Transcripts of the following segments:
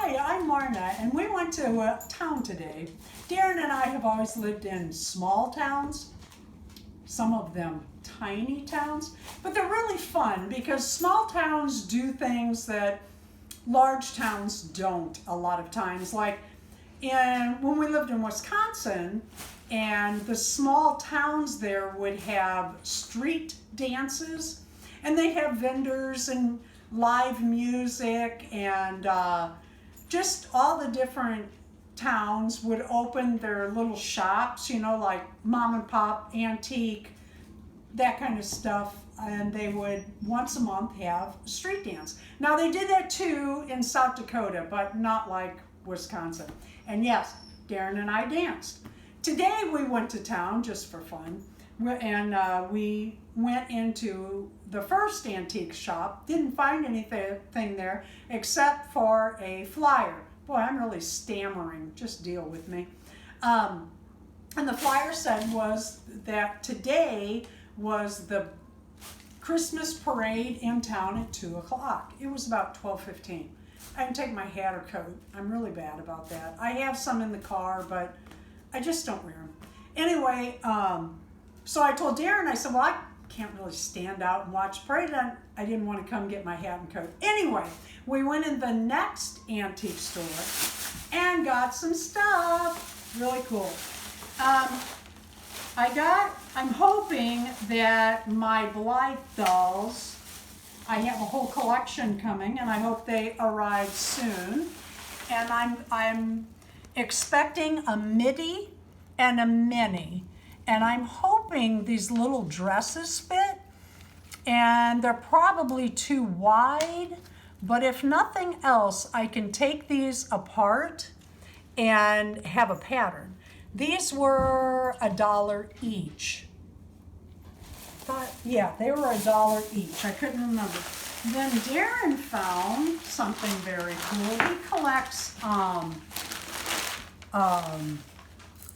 Hi, I'm Marna, and we went to town today. Darren and I have always lived in small towns, some of them tiny towns, but they're really fun because small towns do things that large towns don't a lot of times. Like when we lived in Wisconsin, and the small towns there would have street dances, and they'd have vendors and live music, and just all the different towns would open their little shops, you know, like mom and pop, antique, that kind of stuff, and they would once a month have a street dance. Now they did that too in South Dakota, but not like Wisconsin. And yes, Darren and I danced. Today we went to town just for fun, and we went into the first antique shop. Didn't find anything there except for a flyer. Boy, I'm really stammering, just deal with me. And the flyer said was that today was the Christmas parade in town at 2 o'clock. It was about 12:15. I didn't take my hat or coat. I'm really bad about that. I have some in the car, but I just don't wear them. Anyway, so I told Darren, I said, well, I can't really stand out and watch parade. I didn't want to come get my hat and coat. Anyway, we went in the next antique store and got some stuff. Really cool. I'm hoping that my Blythe dolls, I have a whole collection coming, and I hope they arrive soon. And I'm expecting a midi and a mini, and I'm hoping these little dresses fit, and they're probably too wide, but if nothing else, I can take these apart and have a pattern. These were $1 each. Yeah, they were $1 each. I couldn't remember. Then Darren found something very cool. He collects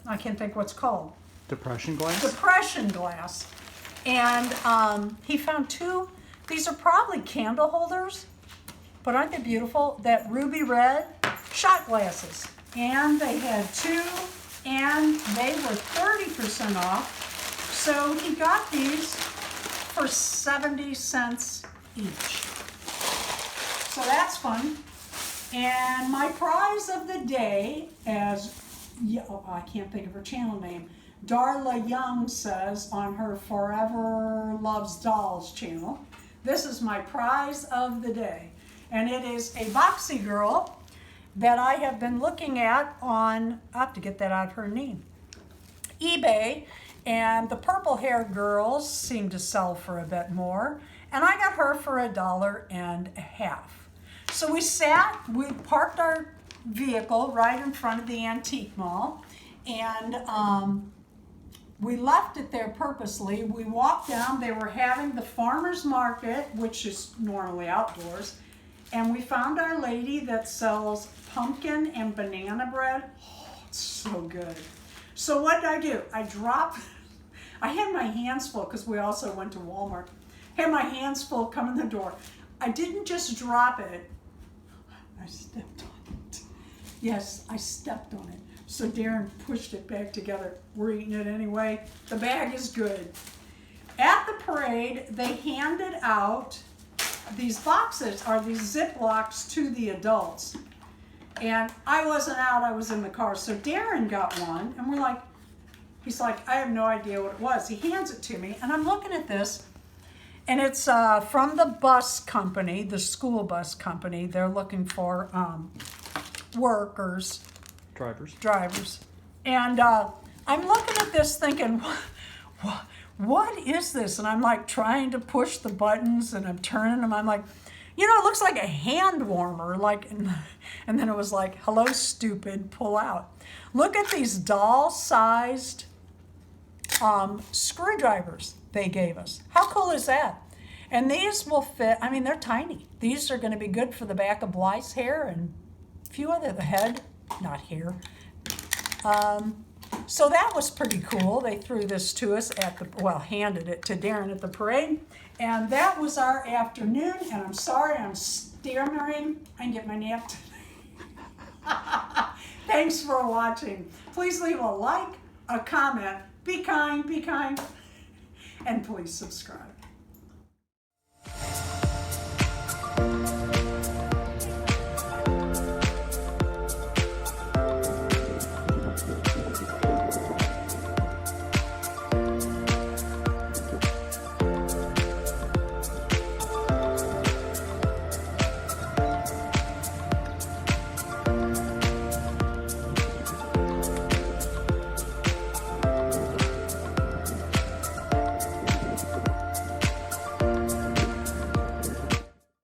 I can't think what's called. Depression glass? Depression glass. And he found two. These are probably candle holders, but aren't they beautiful? That ruby red shot glasses. And they had two, and they were 30% off. So he got these for 70 cents each. So that's fun. And my prize of the day, I can't think of her channel name, Darla Young says on her Forever Loves Dolls channel, this is my prize of the day. And it is a Boxy girl that I have been looking at on, I have to get that out of her name, eBay. And the purple haired girls seem to sell for a bit more. And I got her for $1.50. So we parked our vehicle right in front of the antique mall, and we left it there purposely. We walked down, they were having the farmer's market, which is normally outdoors, and we found our lady that sells pumpkin and banana bread. Oh, it's so good. So what did I do? I had my hands full because we also went to Walmart. Had my hands full coming the door. I didn't just drop it, I stepped on it. Yes, I stepped on it. So Darren pushed it back together. We're eating it anyway. The bag is good. At the parade, they handed out these boxes, or these Ziplocs, to the adults. And I wasn't out, I was in the car. So Darren got one, and he's like, I have no idea what it was. He hands it to me, and I'm looking at this, and it's from the bus company, the school bus company. They're looking for workers. Drivers. And I'm looking at this thinking, what is this? And I'm like trying to push the buttons, and I'm turning them. I'm like, it looks like a hand warmer. And then it was like, hello, stupid, pull out. Look at these doll-sized screwdrivers they gave us. How cool is that? And these will fit, they're tiny. These are going to be good for the back of Blythe's hair and a few other, the head, not hair. So that was pretty cool. They threw this to us handed it to Darren at the parade. And that was our afternoon. And I'm sorry, I'm stammering. I can get my nap. Thanks for watching. Please leave a like, a comment, be kind, and please subscribe.